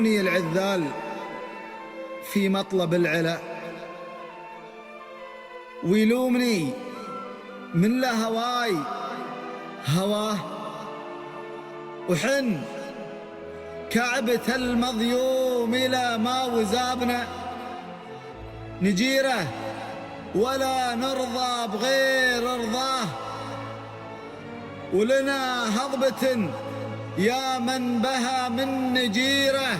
يلوموني العذال في مطلب العلا، ويلومني من لا هواي هواه، وحن كعبة المظيوم إلى ما وزابنا نجيره ولا نرضى بغير رضاه، ولنا هضبة يا من بها من نجيره،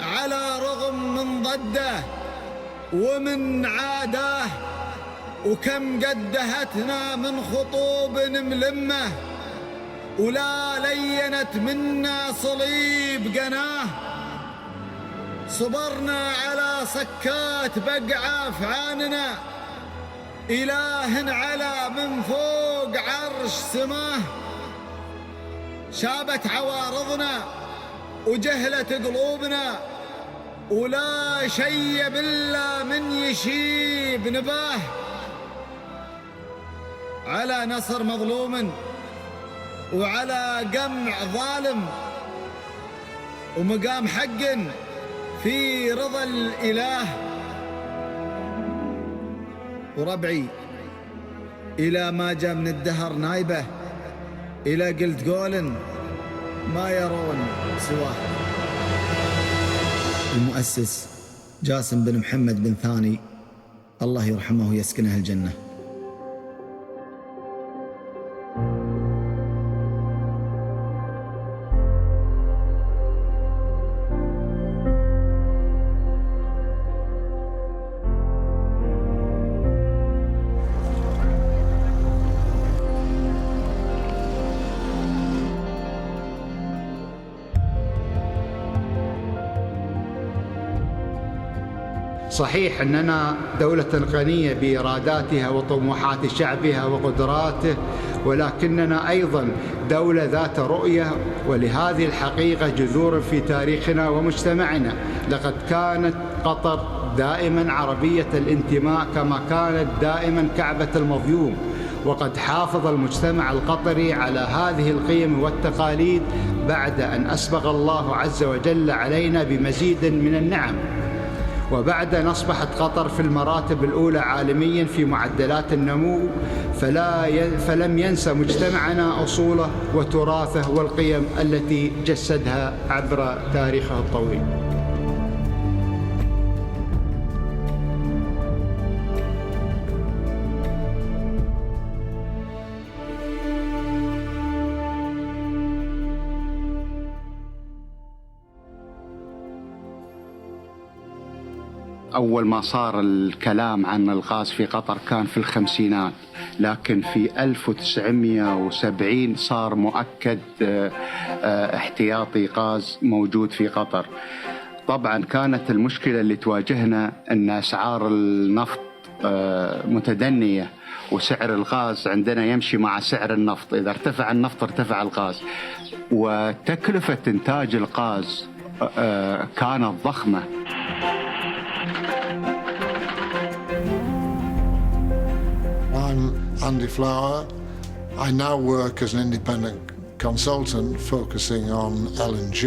على رغم من ضده ومن عاداه، وكم قد دهتنا من خطوب ملمه، ولا لينت منا صليب قناه، صبرنا على صكات بقع افعاننا، إله على من فوق عرش سماه، شابت عوارضنا وجهلت قلوبنا، ولا شيب إلا من يشيب نباه، على نصر مظلوم وعلى قمع ظالم، ومقام حق في رضا الإله. وربعي إلى ما جاء من الدهر نايبه، إلى قلت قول ما يرون سواه. المؤسس جاسم بن محمد بن ثاني، الله يرحمه ويسكنه الجنة. صحيح أننا دولة غنية بإراداتها وطموحات شعبها وقدراته، ولكننا أيضا دولة ذات رؤية، ولهذه الحقيقة جذور في تاريخنا ومجتمعنا. لقد كانت قطر دائما عربية الانتماء كما كانت دائما كعبة المظيوم، وقد حافظ المجتمع القطري على هذه القيم والتقاليد بعد أن أسبغ الله عز وجل علينا بمزيد من النعم، وبعد أن أصبحت قطر في المراتب الأولى عالميا في معدلات النمو، فلم ينسى مجتمعنا أصوله وتراثه والقيم التي جسدها عبر تاريخه الطويل. أول ما صار الكلام عن الغاز في قطر كان في الخمسينات، لكن في 1970 صار مؤكد احتياطي غاز موجود في قطر. طبعا كانت المشكلة اللي تواجهنا أن أسعار النفط متدنية، وسعر الغاز عندنا يمشي مع سعر النفط، إذا ارتفع النفط ارتفع الغاز، وتكلفة إنتاج الغاز كانت ضخمة. I'm Andy Flower. I now work as an independent consultant focusing on LNG.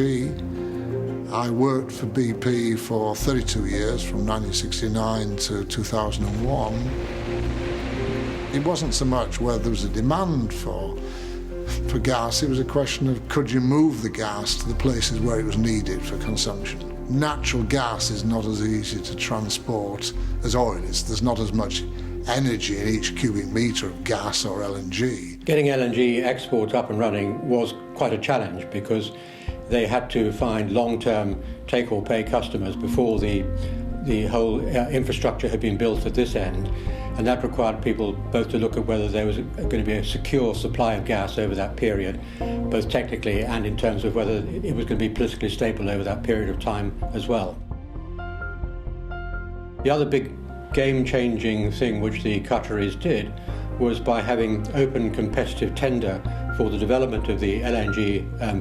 I worked for BP for 32 years, from 1969 to 2001. It wasn't so much whether there was a demand for gas, it was a question of could you move the gas to the places where it was needed for consumption. Natural gas is not as easy to transport as oil is. There's not as much energy in each cubic metre of gas or LNG. Getting LNG exports up and running was quite a challenge because they had to find long-term take-or-pay customers before the whole infrastructure had been built at this end, and that required people both to look at whether there was going to be a secure supply of gas over that period, both technically and in terms of whether it was going to be politically stable over that period of time as well. The other big game-changing thing which the Qataris did was by having open competitive tender for the development of the LNG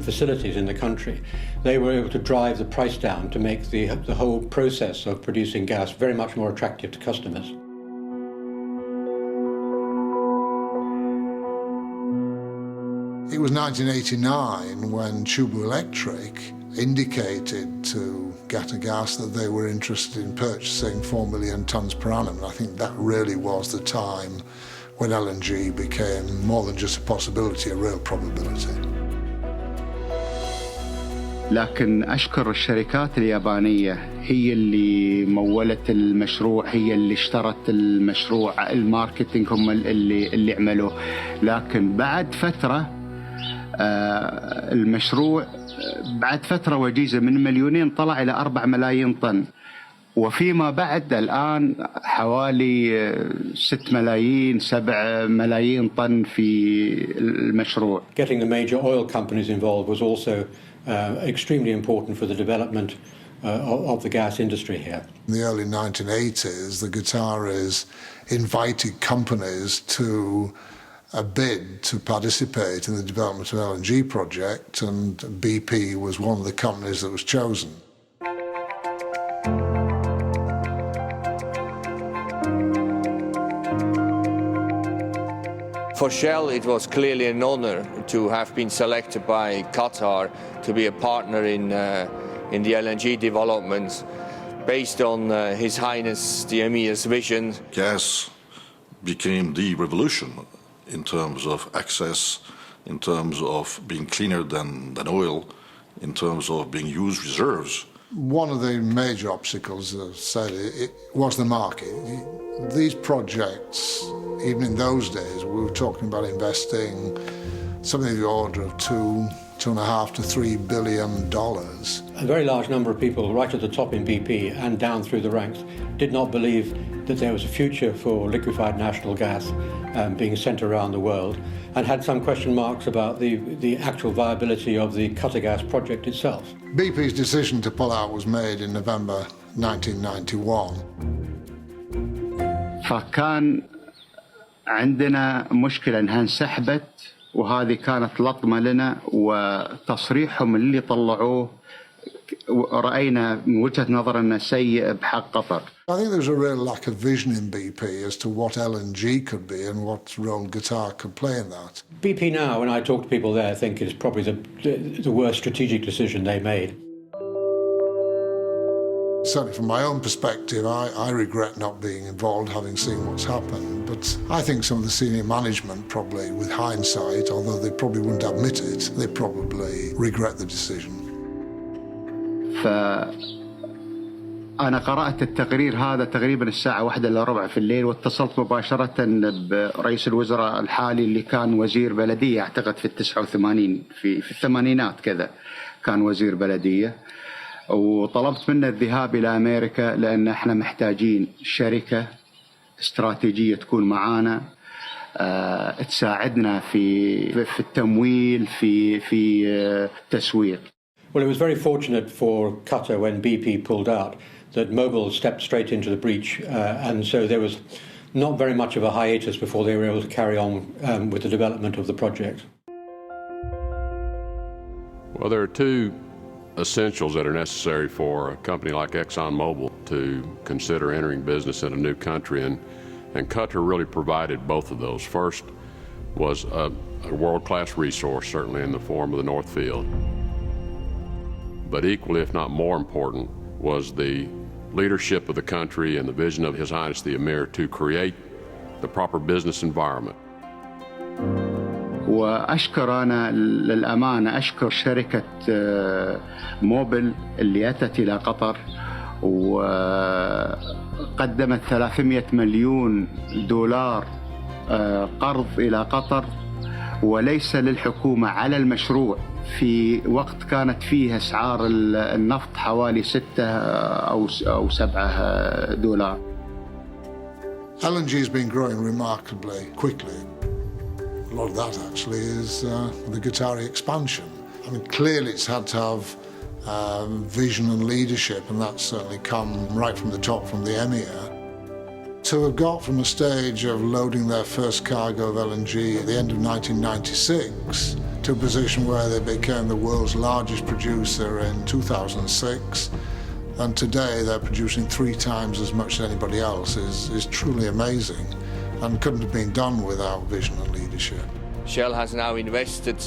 facilities in the country. They were able to drive the price down to make the whole process of producing gas very much more attractive to customers. It was 1989 when Chubu Electric indicated to Qatargas that they were interested in purchasing 4 million tonnes per annum. And I think that really was the time when LNG became more than just a possibility, a real probability. لكن أشكر الشركات اليابانية، هي اللي مولت المشروع، هي اللي اشترت المشروع، الماركتينج هم اللي عملوه. لكن بعد فترة المشروع بعد فترة وجيزة من 2 مليون طلع إلى 4 ملايين طن، وفيما بعد الآن حوالي 6 ملايين 7 ملايين طن في المشروع. Getting the major oil companies involved was also extremely important for the development of the gas industry here. In the early 1980s, the Qataris invited companies to a bid to participate in the development of an LNG project, and BP was one of the companies that was chosen. For Shell, it was clearly an honor to have been selected by Qatar to be a partner in the LNG developments based on His Highness the Emir's vision. Gas became the revolution in terms of access, in terms of being cleaner than oil, in terms of being used reserves. One of the major obstacles, as I said, it was the market. These projects, even in those days, we were talking about investing something of the order of $2.5 to $3 billion. A very large number of people right at the top in BP and down through the ranks did not believe that there was a future for liquefied natural gas being sent around the world, and had some question marks about the actual viability of the Qatargas project itself. BP's decision to pull out was made in November 1991. فكان عندنا مشكلة أنها انسحبت، وهذه كانت لطمة لنا، وتصريحهم اللي طلعوه رأينا من وجهة نظرنا سيء بحق قطر. I think there's a real lack of vision in BP as to what LNG could be and what role Qatar could play in that. BP now, when I talk to people there, think is probably the worst strategic decision they made. Certainly from my own perspective, I regret not being involved, having seen what's happened. But I think some of the senior management probably, with hindsight, although they probably wouldn't admit it, they probably regret the decision. أنا قرأت التقرير هذا تقريبا الساعة 1:15 في الليل، واتصلت مباشرة برئيس الوزراء الحالي اللي كان وزير بلدية، أعتقد في 89 في الثمانينات كذا كان وزير بلدية، وطلبت منه الذهاب إلى أمريكا لأن احنا محتاجين شركة استراتيجية تكون معانا تساعدنا في التمويل في التسويق. Well, it was very fortunate for Qatar when BP pulled out that Mobil stepped straight into the breach, and so there was not very much of a hiatus before they were able to carry on with the development of the project. Well, there are two essentials that are necessary for a company like ExxonMobil to consider entering business in a new country, and Qatar really provided both of those. First was a world-class resource, certainly in the form of the North Field. But equally, if not more important, was the leadership of the country and the vision of His Highness the Emir to create the proper business environment. وأشكر أنا للأمانة أشكر شركة موبل اللي أتت إلى قطر وقدمت $300 مليون قرض إلى قطر، وليس للحكومة، على المشروع، في وقت كانت فيه أسعار النفط حوالي 6 أو 7 دولار. LNG has been growing remarkably quickly. A lot of that actually is the Qatari expansion. I mean, clearly it's had to have vision and leadership, and that's certainly come right from the top, from the Emir. To have got from a stage of loading their first cargo of LNG at the end of 1996 to a position where they became the world's largest producer in 2006, and today they're producing 3 times as much as anybody else is truly amazing, and couldn't have been done without vision and leadership. Shell has now invested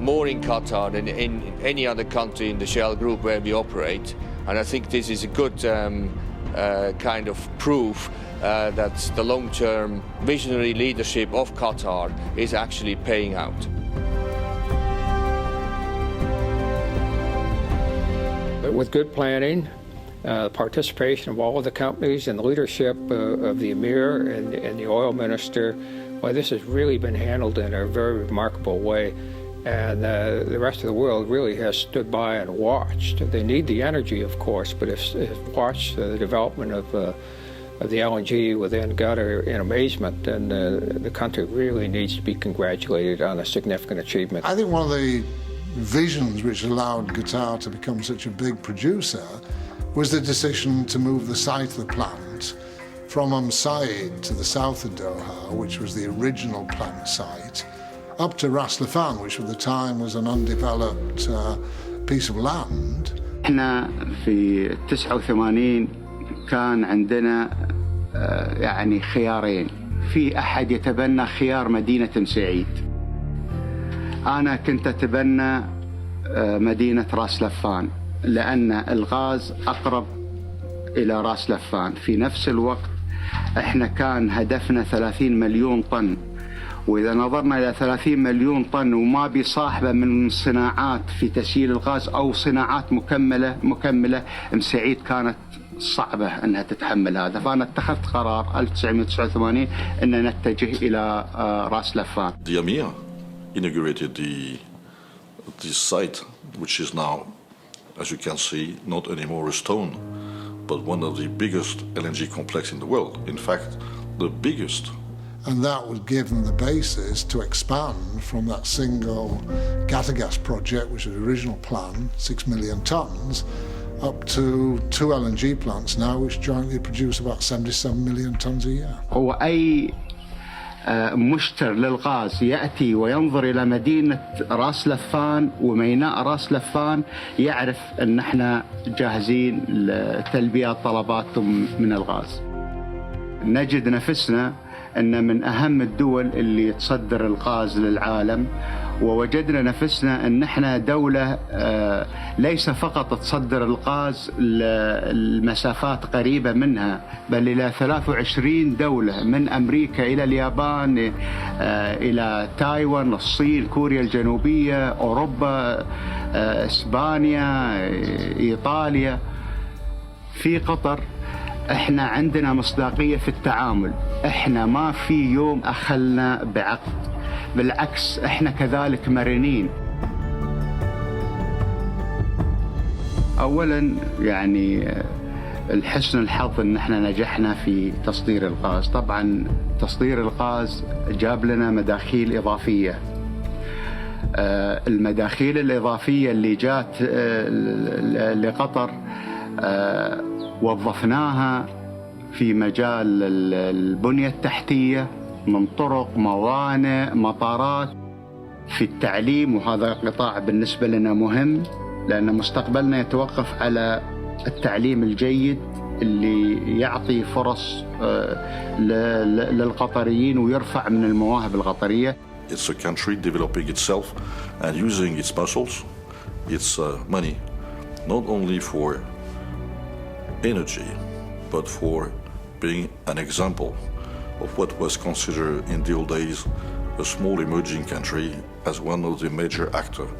more in Qatar than in any other country in the Shell Group where we operate. And I think this is a good kind of proof that the long-term visionary leadership of Qatar is actually paying out. But with good planning, participation of all of the companies and the leadership of the Emir and the oil minister, well, this has really been handled in a very remarkable way. And the rest of the world really has stood by and watched. They need the energy, of course, but have watched the development of the LNG within Qatar in amazement, and the country really needs to be congratulated on a significant achievement. I think one of the visions which allowed Qatar to become such a big producer was the decision to move the site of the plant from Said to the south of Doha, which was the original plant site, up to Ras Laffan, which at the time was an undeveloped piece of land. احنا في 89 كان عندنا يعني خيارين. في أحد يتبنى خيار مدينة سعيد. أنا كنت أتبنى مدينة راس لفان لأن الغاز أقرب إلى راس لفان. في نفس الوقت احنا كان هدفنا 30 مليون طن، وإذا نظرنا إلى 30 مليون طن وما بصاحبة من صناعات في تسييل الغاز أو صناعات مكملة مسعيد كانت صعبة أنها تتحمل هذا. فأنا اتخذت قرار 1989 أن نتجه إلى راس لفان. The Emir inaugurated the site, which is now, as you can see, not anymore a stone, but one of the biggest LNG complex in the world. In fact, the biggest. And that would give them the basis to expand from that single Qatargas project, which was the original plan, 6 million tons, up to 2 LNG plants now, which jointly produce about 77 million tons a year. هو أي مشتر للغاز يأتي وينظر إلى مدينة راس لفان وميناء راس لفان يعرف أن احنا جاهزين لتلبية طلباتهم من الغاز. نجد نفسنا أن من أهم الدول اللي تصدر الغاز للعالم، ووجدنا نفسنا أن احنا دولة ليس فقط تصدر الغاز المسافات قريبة منها، بل إلى 23 دولة من أمريكا إلى اليابان إلى تايوان، الصين، كوريا الجنوبية، أوروبا، إسبانيا، إيطاليا. في قطر احنا عندنا مصداقية في التعامل، احنا ما في يوم أخلنا بعقد، بالعكس احنا كذلك مرنين. اولا يعني الحسن الحظ ان احنا نجحنا في تصدير الغاز. طبعا تصدير الغاز جاب لنا مداخيل اضافية. المداخيل الاضافية اللي جات لقطر وظفناها في مجال البنية التحتية من طرق، موانئ، مطارات، في التعليم، وهذا قطاع بالنسبة لنا مهم لأن مستقبلنا يتوقف على التعليم الجيد اللي يعطي فرص للقطريين ويرفع من المواهب القطرية. It's a country developing itself and using its muscles, its money, not only for energy, but for being an example of what was considered in the old days a small emerging country as one of the major actors,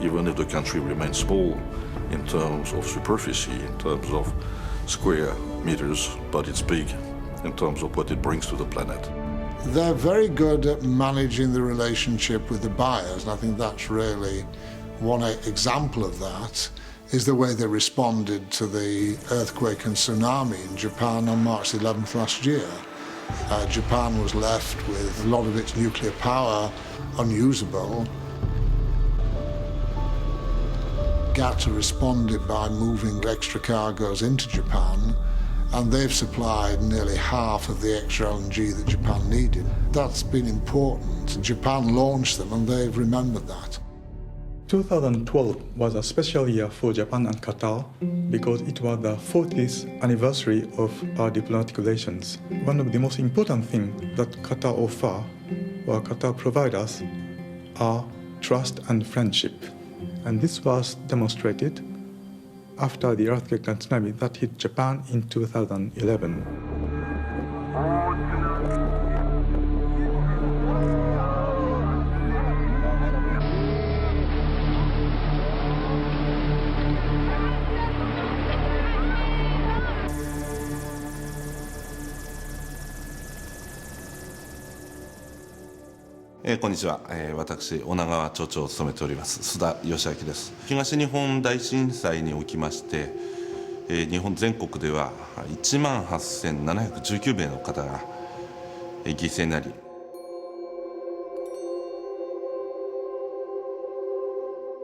even if the country remains small in terms of superficie, in terms of square meters, but it's big in terms of what it brings to the planet. They're very good at managing the relationship with the buyers, and I think that's really one example of that is the way they responded to the earthquake and tsunami in Japan on March 11th last year. Japan was left with a lot of its nuclear power unusable. Qatar responded by moving extra cargoes into Japan, and they've supplied nearly half of the extra LNG that Japan needed. That's been important. Japan launched them, and they've remembered that. 2012 was a special year for Japan and Qatar because it was the 40th anniversary of our diplomatic relations. One of the most important things that Qatar offer or Qatar provide us are trust and friendship. And this was demonstrated after the earthquake and tsunami that hit Japan in 2011. こんにちは。私、女川町長を務めております須田義明です。東日本大震災におきまして、日本全国では18,719名の方が犠牲になり、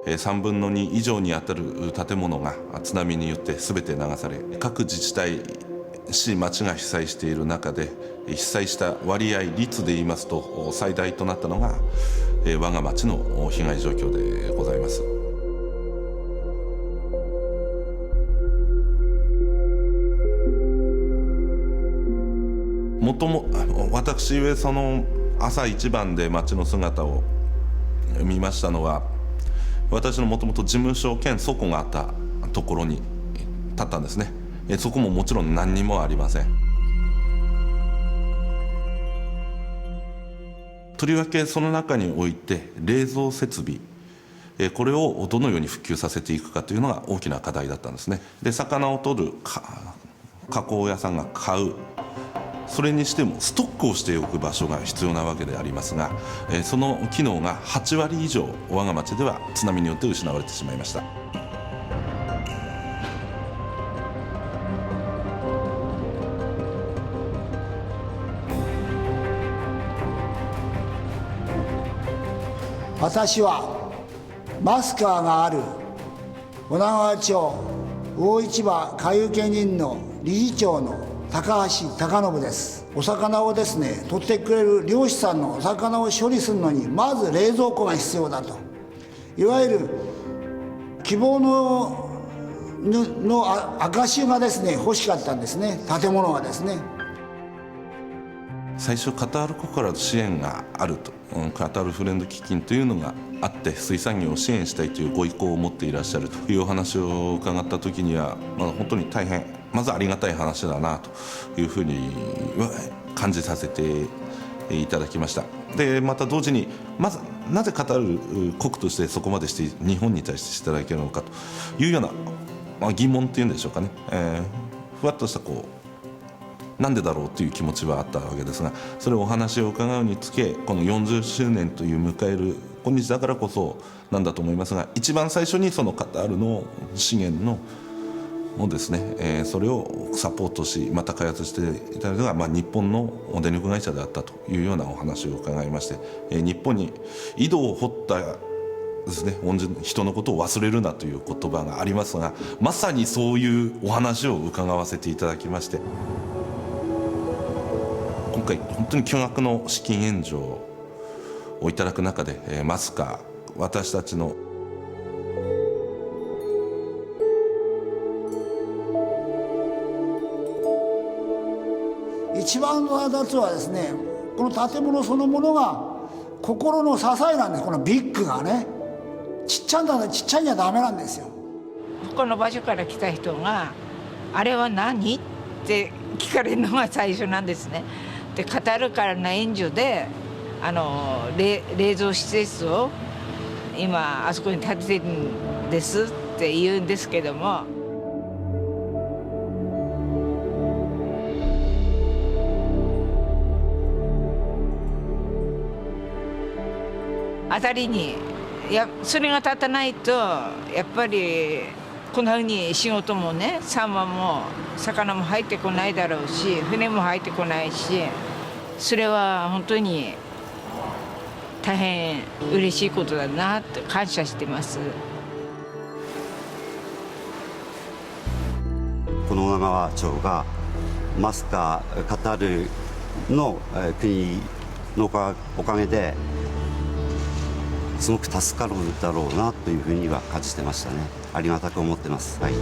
3分の2以上にあたる建物が津波によって全て流され、各自治体市町が被災している中で被災した割合率で言いますと最大となったのが我が町の被害状況でございます。私はその朝一番で町の姿を見ましたのは、私のもともと事務所兼倉庫があったところに立ったんですね。そこももちろん何にもありません。とりわけその中において冷蔵設備、これをどのように普及させていくかというのが大きな課題だったんですね。で、魚を取る加工屋さんが買う、それにしてもストックをしておく場所が必要なわけでありますが、その機能が8割以上我が町では津波によって失われてしまいました。私はマスカーがある女川町魚市場海遊兼任の理事長の高橋貴信です。お魚をですね取ってくれる漁師さんのお魚を処理するのにまず冷蔵庫が必要だと、いわゆる希望の赤潮がですね欲しかったんですね、建物がですね。最初カタール国から支援があると、カタールフレンド基金というのがあって水産業を支援したいというご意向を持っていらっしゃるというお話を伺った時には、本当に大変まずありがたい話だなというふうに感じさせていただきました。でまた同時にまずなぜカタール国としてそこまでして日本に対してしていただけるのかというような、疑問っていうんでしょうかね、ふわっとしたなんでだろうという気持ちはあったわけですが、それをお話を伺うにつけ、この40周年という迎える今日だからこそなんだと思いますが、一番最初にそのカタールの資源のですね、それをサポートしまた開発していただいたのが、日本の電力会社であったというようなお話を伺いまして、日本に井戸を掘ったですね、人のことを忘れるなという言葉がありますが、まさにそういうお話を伺わせていただきまして、今回本当に巨額の資金援助をいただく中で、マスカー、私たちの一番の立つはですね、この建物そのものが心の支えなんです。このビッグがね、ちっちゃいんじゃダメなんですよ。この場所から来た人があれは何って聞かれるのが最初なんですね。でカタールからの援助で冷蔵施設を今あそこに建ててるんですって言うんですけども、辺りにそれが立たないとやっぱりこんなふうに仕事もね、サンマも魚も入ってこないだろうし、船も入ってこないし、それは本当に大変嬉しいことだなって感謝してます。この女川町がマスカーカタールの国のおかげですごく助かるだろうなというふうには感じてましたね。ありがたく思ってます。はい。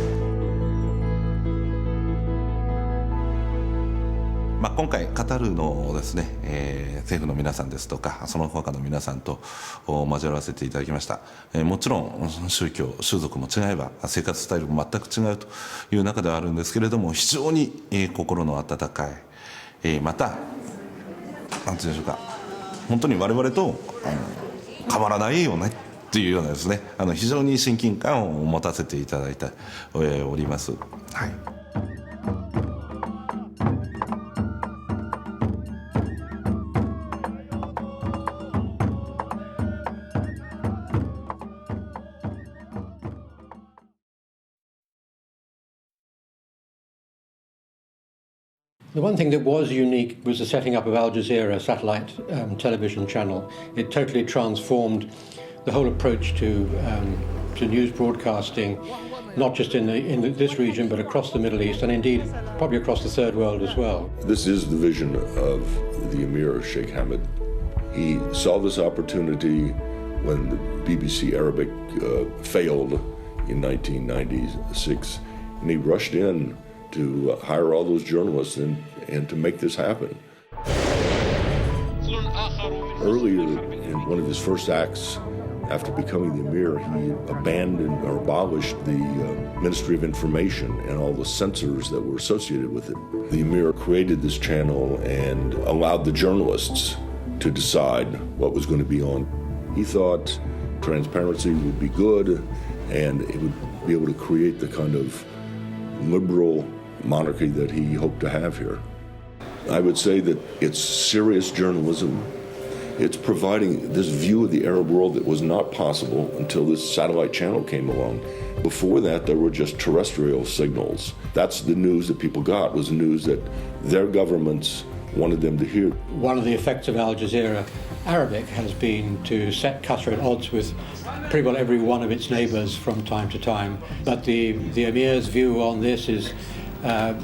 今回カタールのですね、政府の皆さんですとかその他の皆さんと交わらせていただきました。もちろん宗教種族も違えば生活スタイルも全く違うという中ではあるんですけれども、非常に心の温かい、また何て言うんでしょうか、本当に我々と変わらないよねというようなですね、非常に親近感を持たせていただいております。はい。The one thing that was unique was the setting up of Al Jazeera satellite television channel. It totally transformed the whole approach to news broadcasting, not just in this region, but across the Middle East, and indeed probably across the Third World as well. This is the vision of the Emir Sheikh Hamad. He saw this opportunity when the BBC Arabic failed in 1996, and he rushed in to hire all those journalists and to make this happen. Earlier, in one of his first acts after becoming the Emir, he abandoned or abolished the Ministry of Information and all the censors that were associated with it. The Emir created this channel and allowed the journalists to decide what was going to be on. He thought transparency would be good and it would be able to create the kind of liberal monarchy that he hoped to have here. I would say that it's serious journalism. It's providing this view of the Arab world that was not possible until this satellite channel came along. Before that, there were just terrestrial signals. That's the news that people got, was the news that their governments wanted them to hear. One of the effects of Al Jazeera Arabic has been to set Qatar at odds with pretty well every one of its neighbours from time to time. But the Emir's view on this is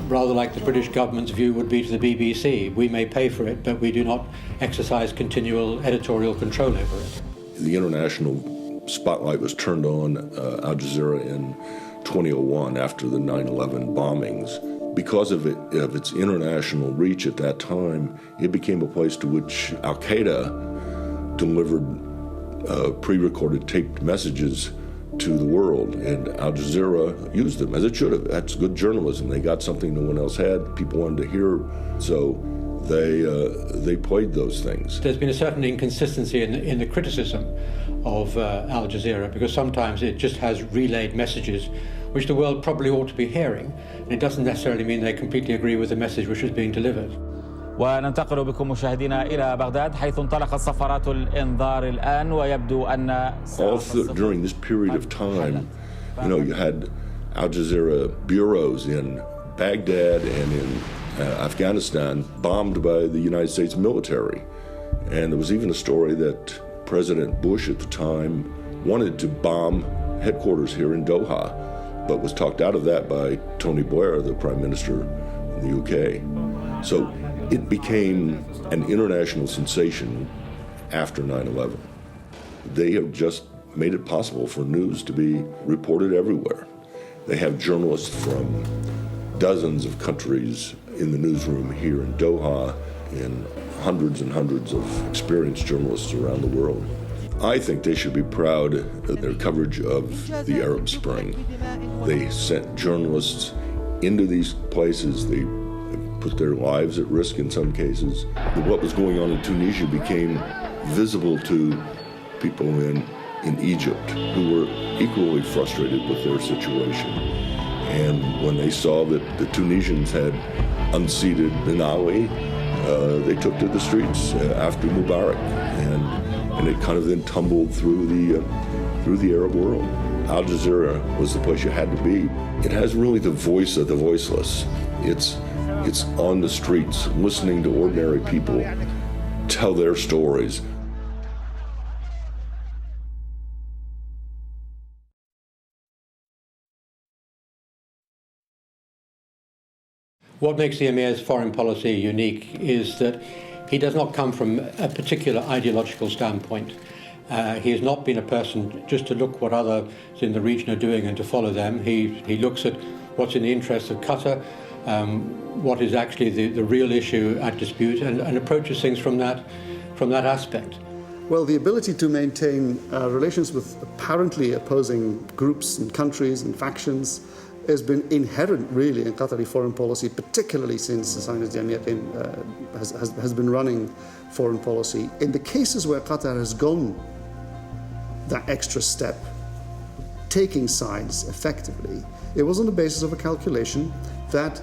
rather like the British government's view would be to the BBC. We may pay for it, but we do not exercise continual editorial control over it. The international spotlight was turned on Al Jazeera in 2001 after the 9/11 bombings. Because of its international reach at that time, it became a place to which Al-Qaeda delivered pre-recorded taped messages to the world, and Al Jazeera used them, as it should have. That's good journalism. They got something no one else had, people wanted to hear, so they played those things. There's been a certain inconsistency in the criticism of Al Jazeera, because sometimes it just has relayed messages which the world probably ought to be hearing, and it doesn't necessarily mean they completely agree with the message which is being delivered. وننتقل بكم مشاهدينا إلى بغداد حيث انطلقت صفارات الإنذار الآن ويبدو أن during this period of time, you had Al Jazeera bureaus in Baghdad and in Afghanistan bombed by the United States military. And there was even a story that President Bush at the time wanted to bomb headquarters here in Doha, but was talked out of that by Tony Blair, the Prime Minister in the UK. So it became an international sensation after 9/11. They have just made it possible for news to be reported everywhere. They have journalists from dozens of countries in the newsroom here in Doha, and hundreds and hundreds of experienced journalists around the world. I think they should be proud of their coverage of the Arab Spring. They sent journalists into these places. They put their lives at risk in some cases. What was going on in Tunisia became visible to people in Egypt who were equally frustrated with their situation. And when they saw that the Tunisians had unseated Ben Ali, they took to the streets after Mubarak, and it kind of then tumbled through the Arab world. Al Jazeera was the place you had to be. It has really the voice of the voiceless. It's on the streets, listening to ordinary people tell their stories. What makes the Emir's foreign policy unique is that he does not come from a particular ideological standpoint. He has not been a person just to look what others in the region are doing and to follow them. He looks at what's in the interests of Qatar, what is actually the real issue at dispute and approaches things from that aspect. Well, the ability to maintain relations with apparently opposing groups and countries and factions has been inherent, really, in Qatari foreign policy, particularly since the Zionist Emir has been running foreign policy. In the cases where Qatar has gone that extra step, taking sides effectively, it was on the basis of a calculation that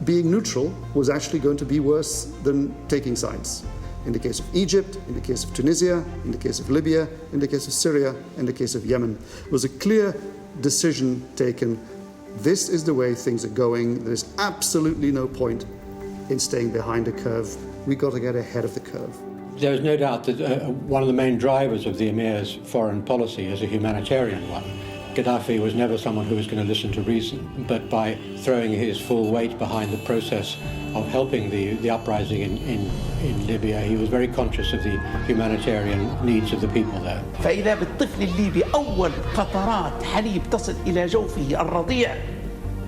being neutral was actually going to be worse than taking sides. In the case of Egypt, in the case of Tunisia, in the case of Libya, in the case of Syria, in the case of Yemen. It was a clear decision taken. This is the way things are going. There's absolutely no point in staying behind the curve. We've got to get ahead of the curve. There is no doubt that one of the main drivers of the Emir's foreign policy is a humanitarian one. Gaddafi was never someone who was going to listen to reason, but by throwing his full weight behind the process of helping the uprising in Libya, he was very conscious of the humanitarian needs of the people there. فإذا بالطفل الليبي أول قطرات حليب تصل إلى جوفه الرضيع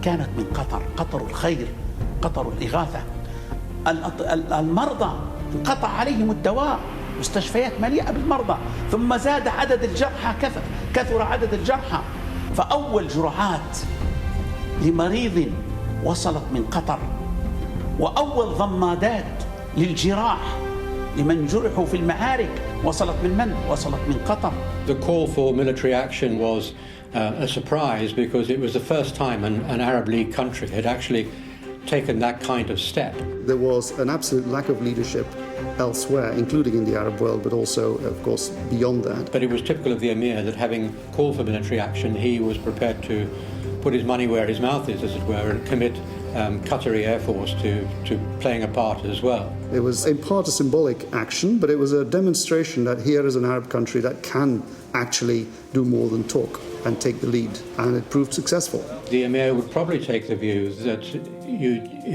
كانت من قطر، قطر الخير، قطر الإغاثة. المرضى انقطع عليهم الدواء، مستشفيات مليئة بالمرضى، ثم زاد عدد الجرحى، كثر عدد الجرحى، فأول جرعات لمريض وصلت من قطر، وأول ضمادات للجراح لمن جرحوا في المعارك وصلت من قطر. The call for military action was a surprise because it was the first time an Arab League country had actually taken that kind of step. There was an absolute lack of leadership elsewhere, including in the Arab world, but also, of course, beyond that. But it was typical of the Emir that having called for military action, he was prepared to put his money where his mouth is, as it were, and commit Qatari Air Force to playing a part as well. It was in part a symbolic action, but it was a demonstration that here is an Arab country that can actually do more than talk and take the lead, and it proved successful. The Emir would probably take the view that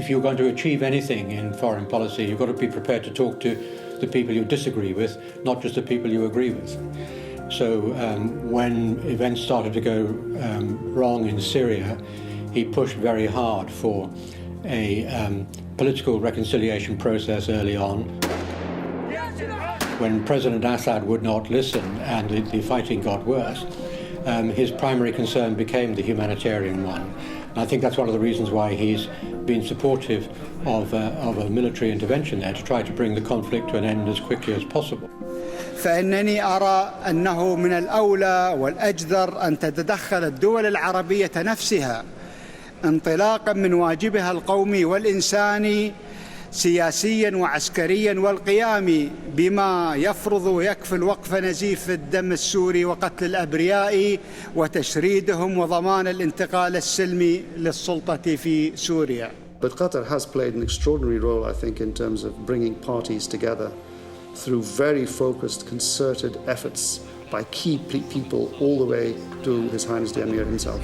if you're going to achieve anything in foreign policy, you've got to be prepared to talk to the people you disagree with, not just the people you agree with. So when events started to go wrong in Syria, he pushed very hard for a political reconciliation process early on. When President Assad would not listen and the fighting got worse, his primary concern became the humanitarian one. And I think that's one of the reasons why he's been supportive of a military intervention there to try to bring the conflict to an end as quickly as possible. فإنني أرى أنه من الأولى والأجدر أن تتدخل الدول العربية نفسها انطلاقا من واجبها القومي والإنساني سياسيا وعسكريا والقيام بما يفرض ويكفل وقف نزيف الدم السوري وقتل الأبرياء وتشريدهم وضمان الانتقال السلمي للسلطة في سوريا. But Qatar has played an extraordinary role, I think, in terms of bringing parties together through very focused, concerted efforts by key people all the way to His Highness the Emir himself.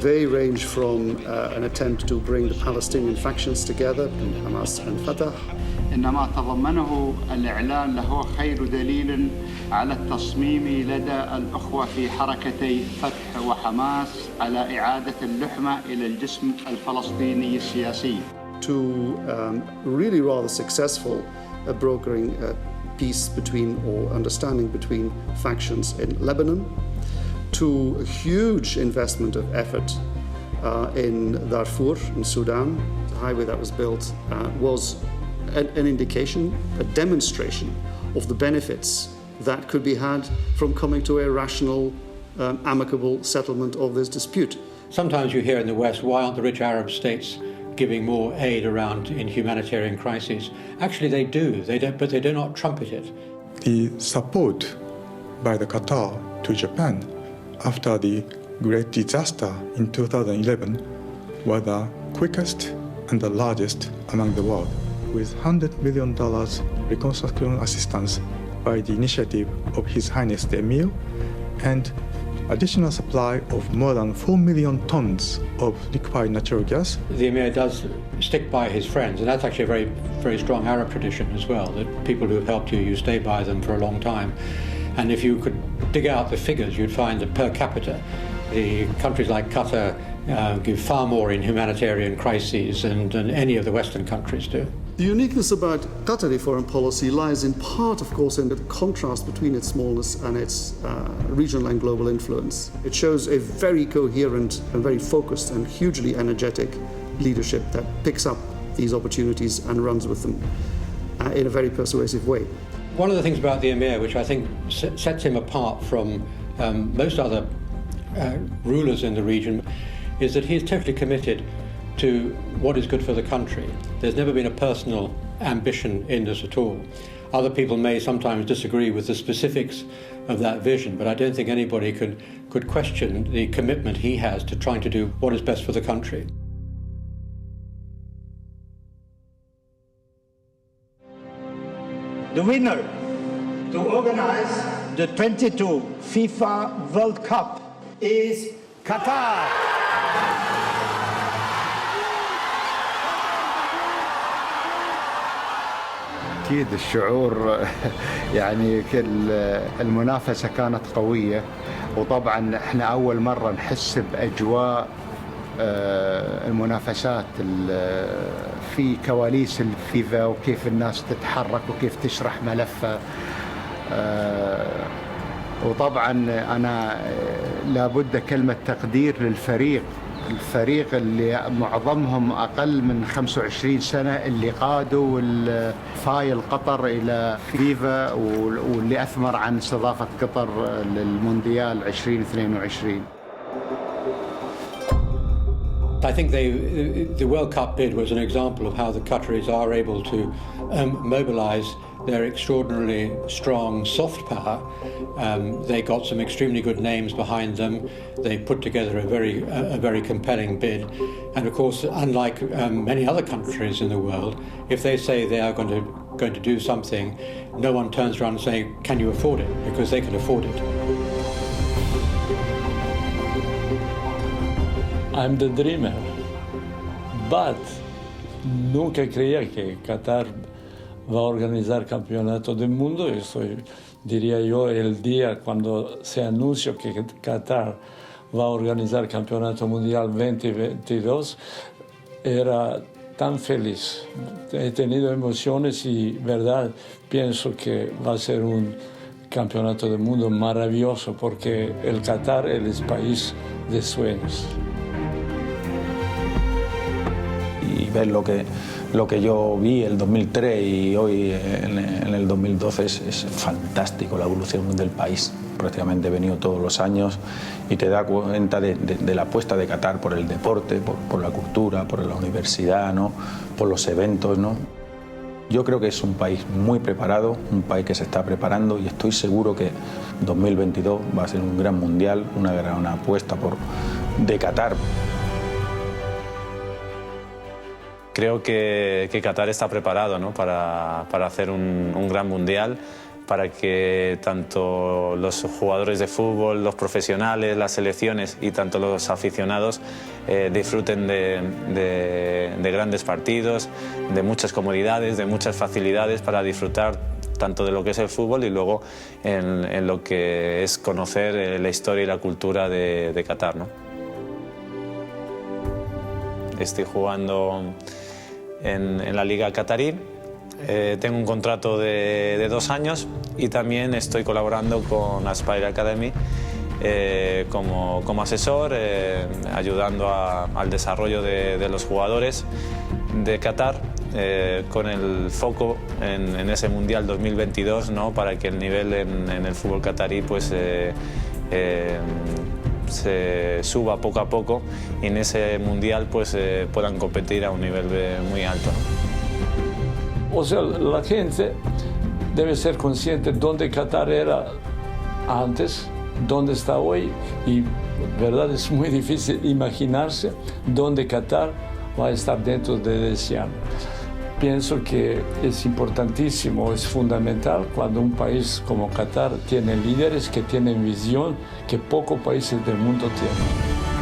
They range from an attempt to bring the Palestinian factions together, Hamas and Fatah. إنما تضمنه الإعلان له خير دليل على التصميم لدى الأخوة في حركتي فتح وحماس على إعادة اللحمة إلى الجسم الفلسطيني السياسي. To really rather successful brokering peace between or understanding between factions in Lebanon, to a huge investment of effort in Darfur in Sudan. The highway that was built was an indication, a demonstration of the benefits that could be had from coming to a rational, amicable settlement of this dispute. Sometimes you hear in the West, why aren't the rich Arab states giving more aid around in humanitarian crises? Actually, they do, but they do not trumpet it. The support by the Qatar to Japan after the great disaster in 2011 was the quickest and the largest among the world, with $100 million reconstruction assistance by the initiative of His Highness the Emir, and additional supply of more than 4 million tons of liquefied natural gas. The Emir does stick by his friends, and that's actually a very, very strong Arab tradition as well, that people who have helped you, you stay by them for a long time. And if you could dig out the figures, you'd find that per capita, the countries like Qatar give far more in humanitarian crises than any of the Western countries do. The uniqueness about Qatari foreign policy lies in part, of course, in the contrast between its smallness and its regional and global influence. It shows a very coherent and very focused and hugely energetic leadership that picks up these opportunities and runs with them in a very persuasive way. One of the things about the Emir, which I think sets him apart from most other rulers in the region, is that he is totally committed to what is good for the country. There's never been a personal ambition in this at all. Other people may sometimes disagree with the specifics of that vision, but I don't think anybody could question the commitment he has to trying to do what is best for the country. The winner to organize the 22 FIFA World Cup is Qatar. أكيد الشعور يعني المنافسة كانت قوية، وطبعا احنا أول مرة نحس بأجواء المنافسات في كواليس الفيفا وكيف الناس تتحرك وكيف تشرح ملفها. وطبعا أنا لابد كلمة تقدير للفريق اللي معظمهم أقل من 25 سنة اللي قادوا فايل قطر إلى فيفا واللي أثمر عن استضافة قطر للمونديال 2022. I think the World Cup bid was an example of how the Qataris are able to mobilise their extraordinarily strong soft power. They got some extremely good names behind them. They put together a very compelling bid. And of course, unlike many other countries in the world, if they say they are going to do something, no one turns around and says, "Can you afford it?" Because they can afford it. I'm the dreamer, but nunca creía que Qatar va a organizar campeonato del mundo. Diría yo, el día cuando se anunció que Qatar va a organizar campeonato mundial 2022, era tan feliz. He tenido emociones y, verdad, pienso que va a ser un campeonato del mundo maravilloso porque el Qatar es el país de sueños. Y ver lo que yo vi el 2003 y hoy en el 2012 es fantástico la evolución del país. Prácticamente he venido todos los años y te das cuenta de la apuesta de Qatar por el deporte, por la cultura, por la universidad, ¿no? Por los eventos, ¿no? Yo creo que es un país muy preparado, un país que se está preparando y estoy seguro que 2022 va a ser un gran mundial, una gran apuesta de Qatar. Creo que Qatar está preparado, ¿no? para hacer un gran mundial, para que tanto los jugadores de fútbol, los profesionales, las selecciones y tanto los aficionados disfruten de grandes partidos, de muchas comodidades, de muchas facilidades para disfrutar tanto de lo que es el fútbol y luego en lo que es conocer la historia y la cultura de Qatar, ¿no? Estoy jugando en la Liga Qatarí. Tengo un contrato de 2 años y también estoy colaborando con Aspire Academy como asesor, ayudando al desarrollo de los jugadores de Qatar, con el foco en ese Mundial 2022, ¿no? Para que el nivel en el fútbol qatarí pues, se suba poco a poco y en ese Mundial pues, puedan competir a un nivel muy alto, ¿no? O sea, la gente debe ser consciente de dónde Qatar era antes, dónde está hoy y, verdad, es muy difícil imaginarse dónde Qatar va a estar dentro de ese año. Pienso que es importantísimo, es fundamental cuando un país como Qatar tiene líderes que tienen visión que pocos países del mundo tienen.